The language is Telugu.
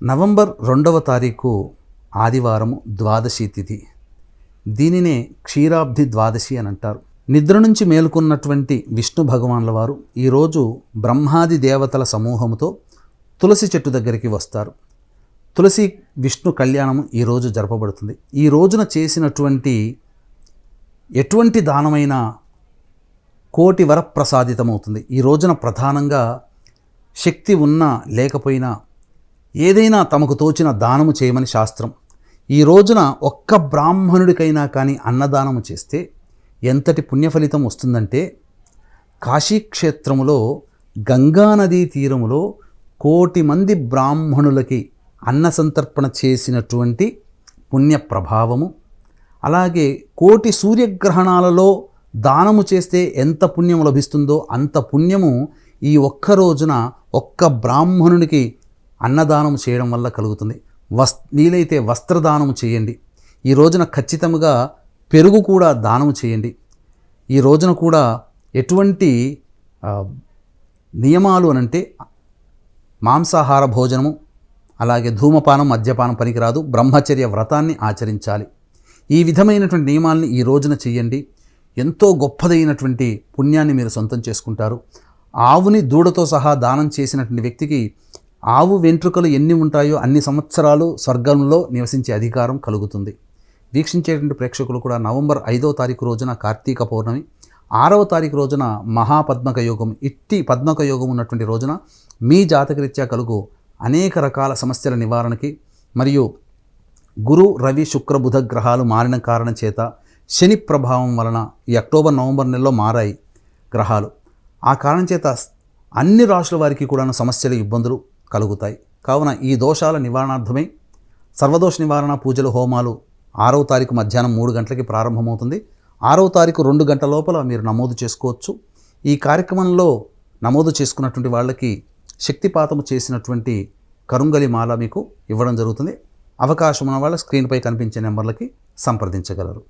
నవంబర్ 2వ తారీఖు ఆదివారము ద్వాదశి తిథి. దీనినే క్షీరాబ్ది ద్వాదశి అని అంటారు. నిద్ర నుంచి మేలుకున్నటువంటి విష్ణు భగవాన్ల వారు ఈరోజు బ్రహ్మాది దేవతల సమూహముతో తులసి చెట్టు దగ్గరికి వస్తారు. తులసి విష్ణు కళ్యాణము ఈరోజు జరపబడుతుంది. ఈ రోజున చేసినటువంటి ఎటువంటి దానమైనా కోటి వరప్రసాదితమవుతుంది. ఈ రోజున ప్రధానంగా శక్తి ఉన్నా లేకపోయినా ఏదైనా తమకు తోచిన దానము చేయమని శాస్త్రం. ఈ రోజున ఒక్క బ్రాహ్మణుడికైనా కానీ అన్నదానము చేస్తే ఎంతటి పుణ్యఫలితం వస్తుందంటే, కాశీక్షేత్రములో గంగానదీ తీరములో 1,000,000 మంది బ్రాహ్మణులకి అన్న సంతర్పణ చేసినటువంటి పుణ్య ప్రభావము, అలాగే 1,000,000 సూర్యగ్రహణాలలో దానము చేస్తే ఎంత పుణ్యం లభిస్తుందో అంత పుణ్యము ఈ ఒక్క రోజున ఒక్క బ్రాహ్మణునికి అన్నదానం చేయడం వల్ల కలుగుతుంది. వీలైతే వస్త్రదానము చేయండి. ఈ రోజున ఖచ్చితంగా పెరుగు కూడా దానము చేయండి. ఈ రోజున కూడా ఎటువంటి నియమాలు అనంటే మాంసాహార భోజనము, అలాగే ధూమపానం మద్యపానం పనికిరాదు. బ్రహ్మచర్య వ్రతాన్ని ఆచరించాలి. ఈ విధమైనటువంటి నియమాల్ని ఈ రోజున చేయండి. ఎంతో గొప్పదైనటువంటి పుణ్యాన్ని మీరు సొంతం చేసుకుంటారు. ఆవుని దూడతో సహా దానం చేసినటువంటి వ్యక్తికి ఆవు వెంట్రుకలు ఎన్ని ఉంటాయో అన్ని సంవత్సరాలు స్వర్గంలో నివసించే అధికారం కలుగుతుంది. వీక్షించేటువంటి ప్రేక్షకులు కూడా నవంబర్ 5వ తారీఖు రోజున కార్తీక పౌర్ణమి, 6వ తారీఖు రోజున మహాపద్మక యోగం, ఇట్టి పద్మక యోగం ఉన్నటువంటి రోజున మీ జాతకరీత్యా కలుగు అనేక రకాల సమస్యల నివారణకి, మరియు గురు రవి శుక్ర బుధ గ్రహాలు మారిన కారణం చేత శని ప్రభావం వలన ఈ అక్టోబర్ నవంబర్ నెలలో మారాయి గ్రహాలు. ఆ కారణం చేత అన్ని రాశుల వారికి కూడా సమస్యలు ఇబ్బందులు కలుగుతాయి. కావున ఈ దోషాల నివారణార్థమై సర్వదోష నివారణ పూజలు హోమాలు 6వ తారీఖు మధ్యాహ్నం 3 గంటలకి ప్రారంభమవుతుంది. 6వ తారీఖు 2 గంటల లోపల మీరు నమోదు చేసుకోవచ్చు. ఈ కార్యక్రమంలో నమోదు చేసుకున్నటువంటి వాళ్ళకి శక్తిపాతము చేసినటువంటి కరుంగలి మాల మీకు ఇవ్వడం జరుగుతుంది. అవకాశం ఉన్న వాళ్ళ స్క్రీన్పై కనిపించే నెంబర్లకి సంప్రదించగలరు.